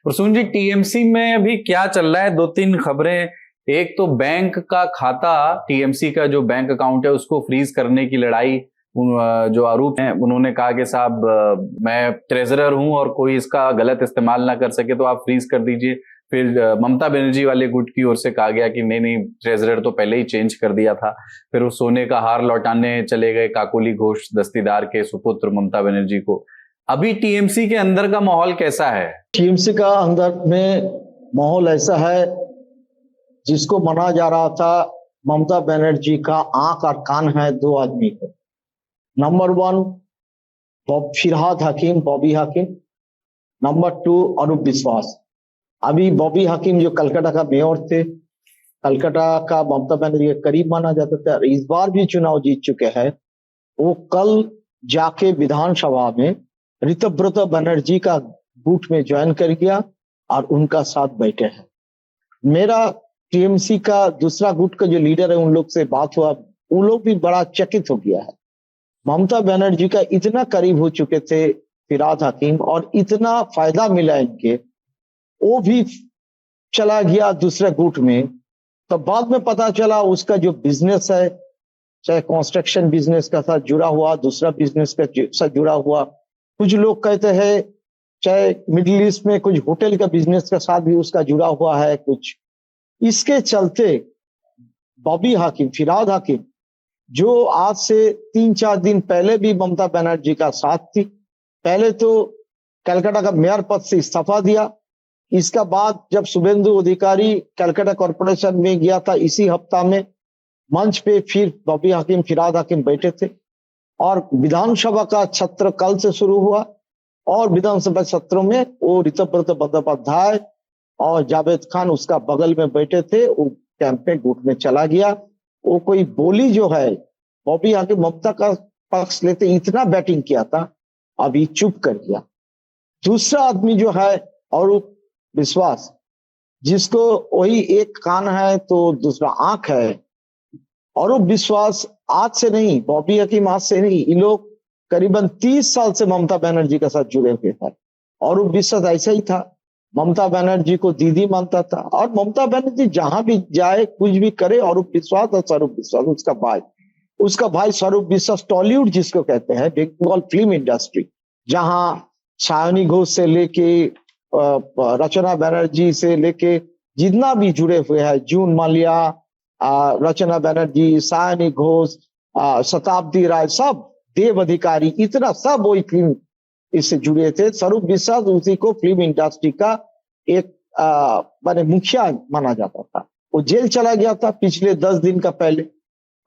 प्रसून जी, TMC में अभी क्या चल रहा है? दो तीन खबरें। एक तो बैंक का खाता, टीएमसी का जो बैंक अकाउंट है उसको फ्रीज करने की लड़ाई। जो आरोप है, उन्होंने कहा कि साहब मैं ट्रेजरर हूं और कोई इसका गलत इस्तेमाल ना कर सके तो आप फ्रीज कर दीजिए। फिर ममता बनर्जी वाले गुट की ओर से कहा गया कि नहीं नहीं, ट्रेजरर तो पहले ही चेंज कर दिया था। फिर वो सोने का हार लौटाने चले गए काकोली घोष दस्तीदार के सुपुत्र ममता बनर्जी को। अभी टीएमसी के अंदर का माहौल कैसा है? टीएमसी का अंदर में माहौल ऐसा है जिसको माना जा रहा था ममता बनर्जी का आंख और कान है दो आदमी को। नंबर 1 फिरहाद हकीम, बॉबी हकीम। नंबर 2 अनूप विश्वास। अभी बॉबी हकीम जो कलकत्ता का मेयर थे, कलकत्ता का ममता बनर्जी के करीब माना जाता था, इस बार भी चुनाव जीत चुके हैं। वो कल जाके विधानसभा में ऋतव्रत बनर्जी का गुट में ज्वाइन कर गया और उनका साथ बैठे हैं। मेरा टीएमसी का दूसरा गुट का जो लीडर है उन लोग से बात हुआ, उन लोग भी बड़ा चकित हो गया है। ममता बनर्जी का इतना करीब हो चुके थे फिरहाद हकीम और इतना फायदा मिला इनके, वो भी चला गया दूसरे गुट में। तो बाद में पता चला उसका जो बिजनेस है, चाहे कंस्ट्रक्शन बिजनेस का साथ जुड़ा हुआ, दूसरा बिजनेस का साथ जुड़ा हुआ, कुछ लोग कहते हैं चाहे मिडिल ईस्ट में कुछ होटल का बिजनेस के साथ भी उसका जुड़ा हुआ है कुछ। इसके चलते बॉबी हकीम, फिरहाद हकीम, जो आज से 3-4 दिन पहले भी ममता बनर्जी का साथ थी, पहले तो कलकत्ता का मेयर पद से इस्तीफा दिया। इसका बाद जब शुभेंदु अधिकारी कलकत्ता कॉर्पोरेशन में गया था इसी हफ्ता में, मंच पे फिर बॉबी हकीम, फिरहाद हकीम बैठे थे और विधानसभा का सत्र कल से शुरू हुआ और विधानसभा सत्रों में वो ऋतव्रत बंदोपाध्याय और जावेद खान उसका बगल में बैठे थे। वो कैंप में गुट में चला गया। वो कोई बोली जो है बॉबी हकीम ममता का पक्ष लेते इतना बैटिंग किया था, अभी चुप कर गया। दूसरा आदमी जो है अनूप विश्वास, जिसको वही एक कान है तो दूसरा आंख है। अनूप विश्वास आज से नहीं, बॉबी हकीम आज से नहीं, इन लोग करीबन 30 साल से ममता बनर्जी के साथ जुड़े हुए थे। अनूप विश्वास ऐसा ही था, ममता बनर्जी को दीदी मानता था और ममता बनर्जी जहां भी जाए कुछ भी करे, अनूप विश्वास और स्वरूप विश्वास उसका भाई स्वरूप विश्वास टॉलीवुड जिसको कहते हैं, बंगाल फिल्म इंडस्ट्री, जहां सायनी घोष से लेके रचना बनर्जी से लेके जितना भी जुड़े हुए हैं, जून माल्या, रचना बनर्जी, सायनी घोष, शताब्दी राय, सब देव अधिकारी, इतना सब वही फिल्म इससे जुड़े थे। स्वरूप विश्वास उसी को फिल्म इंडस्ट्री का एक माने मुखिया माना जाता था। वो जेल चला गया था पिछले 10 दिन का पहले।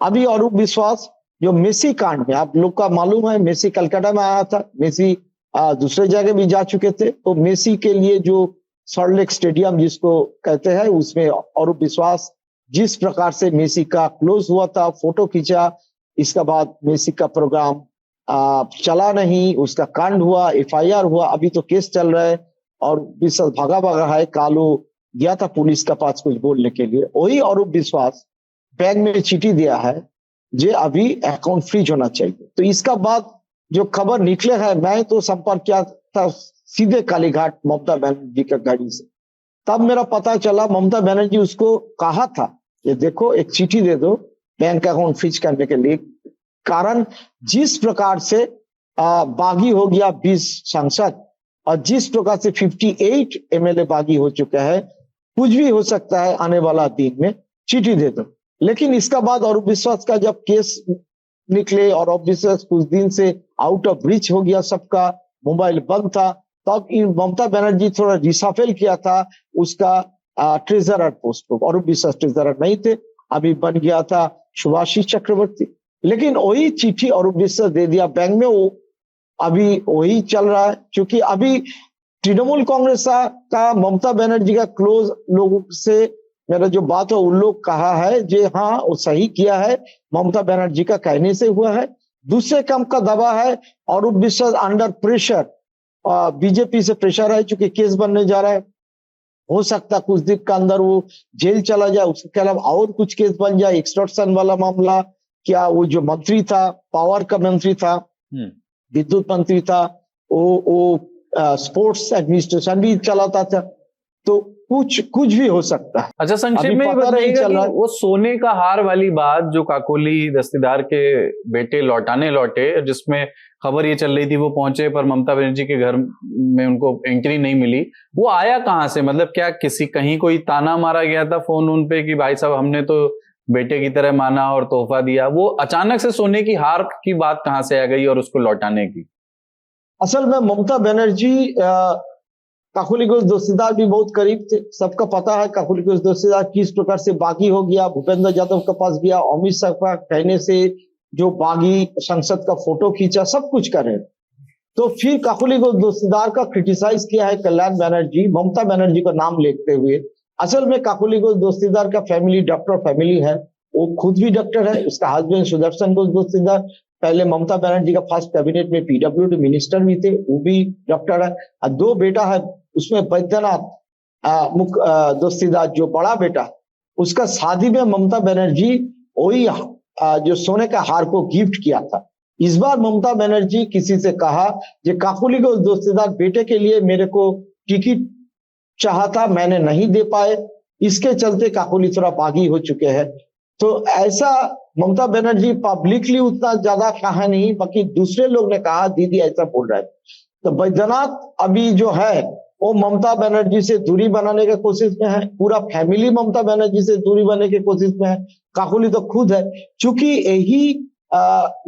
अभी अनूप विश्वास जो मेसी कांड में, आप लोग का मालूम है मेसी कलकत्ता में आया था, मेसी दूसरे जगह भी जा चुके थे, तो मेसी के लिए जो सॉल्ट लेक स्टेडियम जिसको कहते हैं, उसमें अनूप विश्वास जिस प्रकार से मेसी का क्लोज हुआ था, फोटो खींचा, इसका बाद मेसी का प्रोग्राम चला नहीं, उसका कांड हुआ, एफआईआर हुआ, अभी तो केस चल रहा है और विश्वास भागा है। कालू गया था पुलिस के पास कुछ बोलने के लिए, वही अनूप विश्वास बैंक में चिट्ठी दिया है जे अभी अकाउंट फ्रीज होना चाहिए। तो इसका बाद जो खबर निकले है, मैं तो संपर्क किया था सीधे कालीघाट ममता बनर्जी के गाड़ी से, तब मेरा पता चला ममता बनर्जी उसको कहा था ये देखो एक चिट्ठी दे दो बैंक अकाउंट फ्रीज करने के लिए। कारण जिस प्रकार से बागी हो गया 20 सांसद और जिस प्रकार से 58 एमएलए बागी हो चुके हैं, कुछ भी हो सकता है आने वाला दिन में, चिट्ठी दे दो। लेकिन इसका बाद अनूप विश्वास का जब केस निकले और अनूप विश्वास कुछ दिन से आउट ऑफ रीच हो गया, सबका मोबाइल बंद था, तब इन ममता बनर्जी थोड़ा रिसाफेल किया था उसका ट्रेजरर पोस्ट को। अनूप विश्वास ट्रेजरर नहीं थे, अभी बन गया था सुभाषिष चक्रवर्ती। लेकिन वही चिट्ठी अनूप विश्वास दे दिया बैंक में, वो अभी वही चल रहा है। क्योंकि अभी तृणमूल कांग्रेस का ममता बनर्जी का क्लोज लोगों से मेरा जो बात है, उन लोग कहा है जे हाँ वो सही किया है, ममता बनर्जी का कहने से हुआ है। दूसरे काम का दबाव है, अनूप विश्वास अंडर प्रेशर, बीजेपी से प्रेशर है, चूंकि केस बनने जा रहा है, हो सकता है कुछ दिन के अंदर वो जेल चला जाए, उसके अलावा और कुछ केस बन जाए, एक्सटॉर्शन वाला मामला, क्या वो जो मंत्री था, पावर का मंत्री था, विद्युत मंत्री था, वो स्पोर्ट्स एडमिनिस्ट्रेशन भी चलाता था, तो कुछ भी हो सकता है। अच्छा, संक्षेप अभी में ये पता नहीं बताइएगा चल रहा कि है। वो सोने का हार वाली बात जो काकोली दस्तीदार के बेटे लौटे, जिसमें खबर ये चल रही थी वो पहुंचे पर ममता बनर्जी के घर में उनको एंट्री नहीं मिली, वो आया कहाँ से? मतलब क्या कहीं कोई ताना मारा गया था फोन उन पे कि भाई साहब हमने तो बेटे की तरह माना और तोहफा दिया? वो अचानक से सोने की हार की बात कहाँ से आ गई और उसको लौटाने की? असल में ममता बनर्जी काकोली घोष दस्तीदार भी बहुत करीब थे। सबका पता है काकोली घोष दस्तीदार किस प्रकार से बागी हो गया, भूपेंद्र यादव के पास गया, अमित शाह का कहने से जो बागी संसद का फोटो खींचा, सब कुछ कर रहे। तो फिर काकोली घोष दस्तीदार का क्रिटिसाइज किया है कल्याण बनर्जी, ममता बनर्जी का नाम लेते हुए। असल में काकोली घोष दस्तीदार का फैमिली डॉक्टर फैमिली है, वो खुद भी डॉक्टर है। उसका हस्बैंड सुदर्शन घोष दस्तीदार पहले ममता बनर्जी का फर्स्ट कैबिनेट में पीडब्ल्यूडी मिनिस्टर भी थे, वो भी डॉक्टर है। और दो बेटा है उसमें, बैद्यनाथ दस्तीदार जो बड़ा बेटा, उसका शादी में ममता बनर्जी वही जो सोने का हार को गिफ्ट किया था। इस बार ममता बनर्जी किसी से कहा कि काकोली घोष दस्तीदार बेटे के लिए मेरे को टिकट चाहता, मैंने नहीं दे पाए, इसके चलते काकोली थोड़ा बागी हो चुके हैं। तो ऐसा ममता बनर्जी पब्लिकली उतना ज्यादा कहा नहीं, बाकी दूसरे लोग ने कहा दीदी ऐसा बोल रहा है। तो बैद्यनाथ अभी जो है वो ममता बनर्जी से दूरी बनाने की कोशिश में है, पूरा फैमिली ममता बनर्जी से दूरी बनाने की कोशिश में है, काकोली तो खुद है। चूंकि यही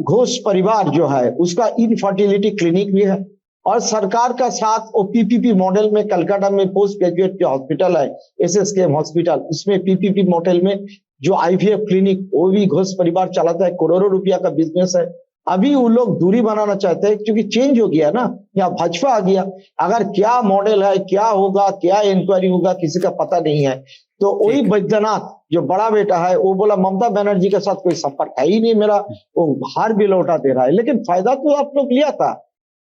घोष परिवार जो है उसका इनफर्टिलिटी क्लिनिक भी है और सरकार का साथ वो पीपीपी मॉडल में कलकत्ता में पोस्ट ग्रेजुएट जो हॉस्पिटल है एसएसकेएम हॉस्पिटल, उसमें पीपीपी मॉडल में जो आईवीएफ क्लिनिक वो भी घोष परिवार चलाता है, करोड़ों रुपया का बिजनेस है। अभी वो लोग दूरी बनाना चाहते हैं क्योंकि चेंज हो गया ना, यहाँ भाजपा आ गया। अगर क्या मॉडल है, क्या होगा, क्या इंक्वायरी होगा, किसी का पता नहीं है। तो वही बैद्यनाथ जो बड़ा बेटा है वो बोला ममता बनर्जी के साथ कोई संपर्क है ही नहीं मेरा, वो हार भी लौटा दे रहा है। लेकिन फायदा तो आप लोग लिया था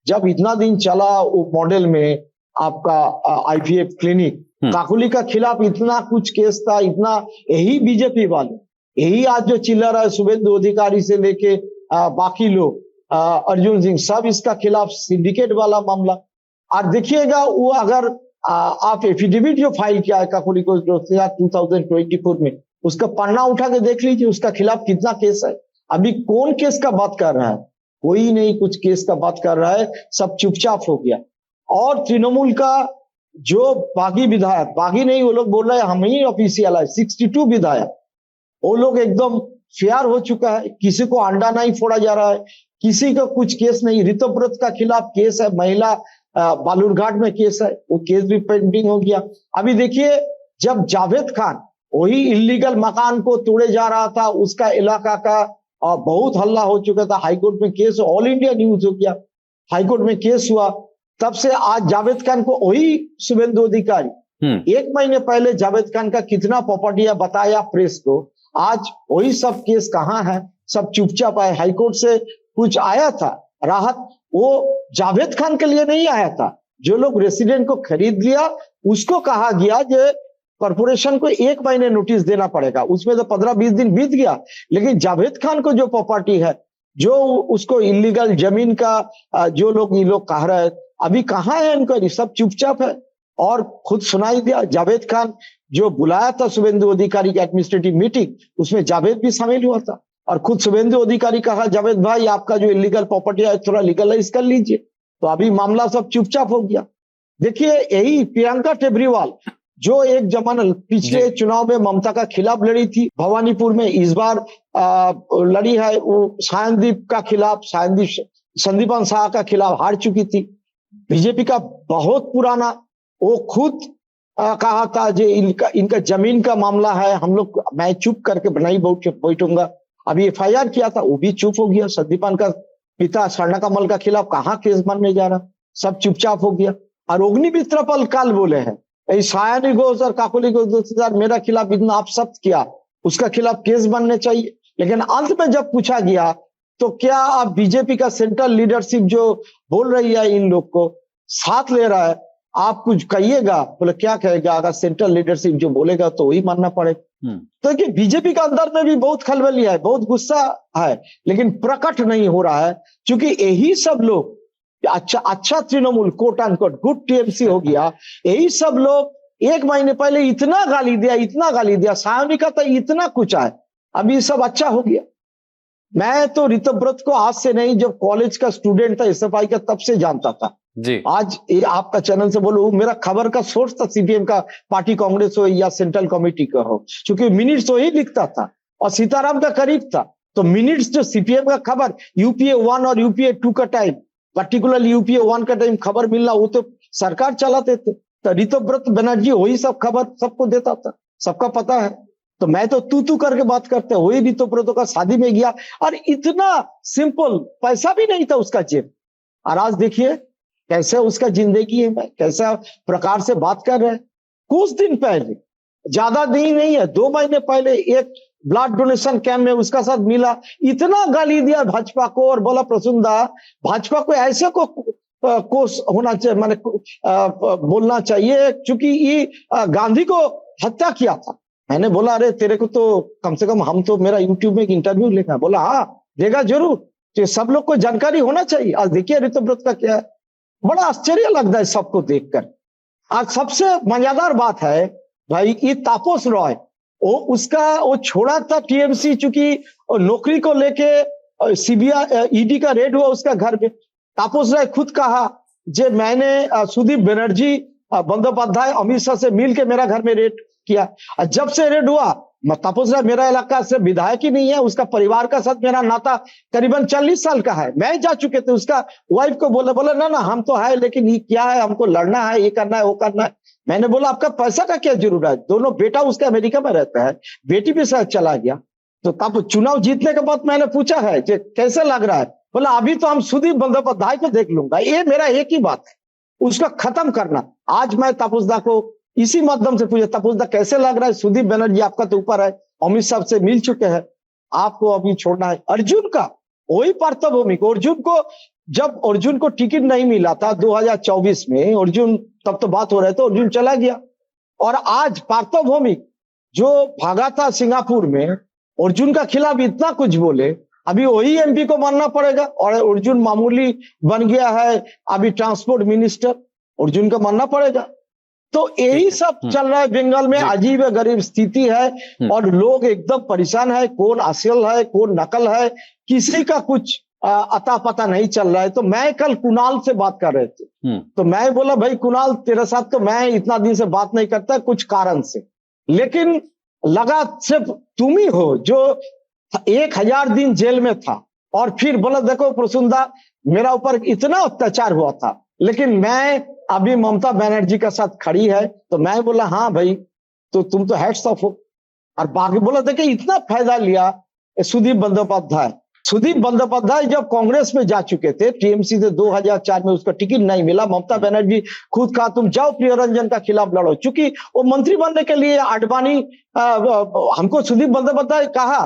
जब इतना दिन चला वो मॉडल में आपका आईवीएफ क्लिनिक। काकोली का खिलाफ इतना कुछ केस था, इतना, यही बीजेपी वाले, यही आज जो चिल्ला रहा है शुभेंदु अधिकारी से लेके बाकी लोग, अर्जुन सिंह, सब इसका खिलाफ सिंडिकेट वाला मामला। और देखिएगा वो अगर आप एफिडेविट जो फाइल किया है काकोली को 2024 में, उसका पन्ना उठा के देख लीजिए, उसका खिलाफ कितना केस है। अभी कौन केस का बात कर रहा है? कोई नहीं कुछ केस का बात कर रहा है, सब चुपचाप हो गया। और तृणमूल का जो बागी विधायक, बागी नहीं, वो लोग बोल रहे हैं हम ही ऑफिशियल है, 62 विधायक, वो लोग एकदम फेयर हो चुका है, किसी को अंडा नहीं फोड़ा जा रहा है, किसी का कुछ केस नहीं। ऋतुव्रत का खिलाफ केस है, महिला बालूरघाट में केस है, वो केस भी पेंडिंग हो गया। अभी देखिए जब जावेद खान वही इलीगल मकान को तोड़े जा रहा था, उसका इलाका का बहुत हल्ला हो चुका था, हाईकोर्ट में केस, ऑल इंडिया न्यूज हो गया, हाईकोर्ट में केस हुआ। तब से आज जावेद खान को वही शुभेंदु अधिकारी 1 महीने पहले जावेद खान का कितना प्रॉपर्टियां बताया प्रेस को, आज वही सब केस कहाँ है, सब चुपचाप है। हाईकोर्ट से कुछ आया था राहत, वो जावेद खान के लिए नहीं आया था, जो लोग रेसिडेंट को खरीद लिया उसको कहा गया कि कॉर्पोरेशन को 1 महीने नोटिस देना पड़ेगा। उसमें तो 15-20 दिन बीत गया, लेकिन जावेद खान को जो प्रॉपर्टी है, जो उसको इलीगल जमीन का जो लोग ये लोग कह रहे हैं, अभी कहाँ है इंक्वायरी, सब चुपचाप है। और खुद सुनाई दिया जावेद खान जो बुलाया था शुभेंदु अधिकारी की एडमिनिस्ट्रेटिव मीटिंग, उसमें जावेद भी शामिल हुआ था और खुद शुभेंदु अधिकारी कहा जावेद भाई आपका जो इलीगल प्रॉपर्टी है थोड़ा लीगलाइज कर लीजिए। तो अभी मामला सब चुपचाप हो गया। देखिए यही प्रियंका टेबरीवाल जो एक जमाना पिछले चुनाव में ममता का खिलाफ लड़ी थी भवानीपुर में, इस बार लड़ी है वो सायनदीप का खिलाफ, संदीपन शाह का खिलाफ हार चुकी थी। बीजेपी का बहुत पुराना, वो खुद कहा था जो इनका जमीन का मामला है, हम लोग, मैं चुप करके नहीं बैठूंगा। अभी एफआईआर किया था, वो भी चुप हो गया। संदीपन का पिता स्वर्णा कमल का खिलाफ कहाँ केस बनने जा रहा, सब चुपचाप हो गया। और अग्निमित्र पल काल बोले हैं, सायनी घोष और काकोली घोष मेरा खिलाफ इतना अपशब्द किया, उसका खिलाफ केस बनने चाहिए। लेकिन अंत में जब पूछा गया तो क्या आप बीजेपी का सेंट्रल लीडरशिप जो बोल रही है इन लोग को साथ ले रहा है, आप कुछ कहिएगा? बोले क्या कहेगा, अगर सेंट्रल लीडरशिप जो बोलेगा तो वही मानना पड़ेगा। तो कि बीजेपी का अंदर में भी बहुत खलबली है, बहुत गुस्सा है, लेकिन प्रकट नहीं हो रहा है, क्योंकि यही सब लोग अच्छा Trinamool quote unquote good TMC हो गया। यही सब लोग 1 महीने पहले इतना गाली दिया सायोनी का तो इतना कुछ है, अभी सब अच्छा हो गया। मैं तो ऋतव्रत को आज से नहीं, जब कॉलेज का स्टूडेंट था एसएफआई का तब से जानता था जी। आज आपका चैनल से बोलूं, मेरा खबर का सोर्स था सीपीएम का, पार्टी कांग्रेस हो या सेंट्रल कमेटी का हो, क्योंकि मिनट्स वही लिखता था और सीताराम का करीब था। तो मिनट्स जो सीपीएम का खबर यूपीए 1 और यूपीए 2 का टाइम, पर्टिकुलरली यूपीए 1 का टाइम खबर मिलना, वो तो सरकार चलाते थे। तो ऋतव्रत बनर्जी वही सब खबर सबको देता था, सबका पता है। तो मैं तो तू करके बात करते, वही ऋतव्रत का शादी में गया और इतना सिंपल, पैसा भी नहीं था उसका जेब, और आज देखिए कैसे उसका जिंदगी है, कैसा प्रकार से बात कर रहे हैं। कुछ दिन पहले, ज्यादा दिन नहीं है, 2 महीने पहले एक ब्लड डोनेशन कैंप में उसका साथ मिला, इतना गाली दिया भाजपा को और बोला प्रसूनदा भाजपा को ऐसे को होना चाहिए, माने बोलना चाहिए, क्योंकि ये गांधी को हत्या किया था। मैंने बोला अरे तेरे को तो कम से कम हम तो मेरा यूट्यूब में एक इंटरव्यू लेगा, बोला हाँ देगा जरूर, तो सब लोग को जानकारी होना चाहिए। आज देखिए ऋतव्रत का क्या है, बड़ा आश्चर्य लगता है सबको देखकर। आज सबसे मजेदार बात है भाई, ये तापस रॉय वो छोड़ा था टीएमसी, चूंकि नौकरी को लेके सीबीआई ईडी का रेड हुआ उसका घर में। तापस रॉय खुद कहा जे मैंने सुदीप बनर्जी बंदोपाध्याय अमित शाह से मिल के मेरा घर में रेड किया। जब से रेड हुआ, तापस रॉय मेरा इलाका से विधायक ही नहीं है, उसका परिवार का साथ मेरा नाता करीबन 40 साल का है। मैं जा चुके थे, उसका वाइफ को बोला ना हम तो है, लेकिन ये क्या है, हमको लड़ना है, ये करना है, वो करना है। मैंने बोला आपका पैसा का क्या जरूरत है, दोनों बेटा उसका अमेरिका में रहता है, बेटी भी शायद चला गया। तो तब चुनाव जीतने के बाद मैंने पूछा है कि कैसे लग रहा है, बोला अभी तो हम सुदीप बंदोपाध्याय को देख लूंगा, ये मेरा एक ही बात है, उसका खत्म करना। आज मैं तापसदा को इसी माध्यम से पूछा, तापसदा कैसे लग रहा है, सुदीप बनर्जी आपका तो ऊपर है, अमित शाह से मिल चुके हैं, आपको अभी छोड़ना है। अर्जुन का वही पार्थभूमिक, जब अर्जुन को टिकट नहीं मिला था 2024 में, अर्जुन तब तो बात हो रहे थे, अर्जुन चला गया, और आज पार्थभूमिक जो भागा था सिंगापुर में, अर्जुन का खिलाफ इतना कुछ बोले, अभी वही एमपी को मानना पड़ेगा, और अर्जुन मामूली बन गया है अभी ट्रांसपोर्ट मिनिस्टर, अर्जुन का मानना पड़ेगा। तो यही सब चल रहा है बंगाल में, अजीब गरीब स्थिति है और लोग एकदम परेशान है, कौन असल है कौन नकल है, किसी का कुछ अता पता नहीं चल रहा है। तो मैं कल कुणाल से बात कर रहे थे, तो मैं बोला भाई कुणाल तेरे साथ तो मैं इतना दिन से बात नहीं करता कुछ कारण से, लेकिन लगा सिर्फ तुम ही हो जो 1000 दिन जेल में था, और फिर बोला देखो प्रसूनदा मेरा ऊपर इतना अत्याचार हुआ था, लेकिन मैं अभी ममता बनर्जी का साथ खड़ी है। तो मैं बोला हाँ भाई, तो तुम तो हैट्स ऑफ हो। और बाकी बोला देखिए इतना फायदा लिया सुदीप बंदोपाध्याय जब कांग्रेस में जा चुके थे, टीएमसी से 2004 में उसका टिकट नहीं मिला, ममता बनर्जी खुद कहा तुम जाओ प्रियरंजन का खिलाफ लड़ो, चूंकि वो मंत्री बनने के लिए आडवाणी हमको सुदीप बंदोपाध्याय कहा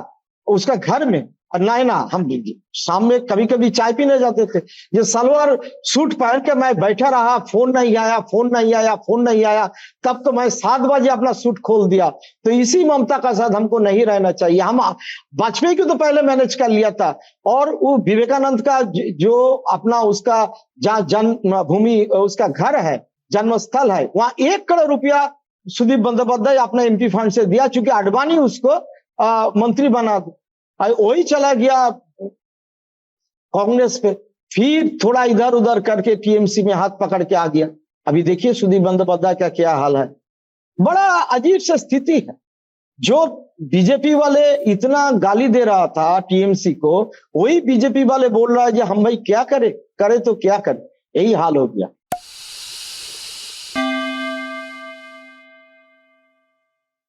उसका घर में, ना हम शाम में कभी कभी चाय पीने जाते थे, ये सलवार सूट पहन के मैं बैठा रहा, फोन नहीं आया, तब तो मैं 7 बजे अपना सूट खोल दिया। तो इसी ममता का साथ हमको नहीं रहना चाहिए, हम वाजपेयी को तो पहले मैनेज कर लिया था, और वो विवेकानंद का जो अपना उसका जहाँ जन्मभूमि उसका घर है, जन्मस्थल है, वहां 1 करोड़ रुपया सुदीप बंदोपाध्याय अपना एमपी फंड से दिया, चूंकि आडवाणी उसको मंत्री बना दो, वही चला गया कांग्रेस पे, फिर थोड़ा इधर उधर करके टीएमसी में हाथ पकड़ के आ गया। अभी देखिए सुदीप बंदोपाध्याय का क्या हाल है, बड़ा अजीब सी स्थिति है। जो बीजेपी वाले इतना गाली दे रहा था टीएमसी को, वही बीजेपी वाले बोल रहा है कि हम भाई क्या करे तो क्या करे, यही हाल हो गया।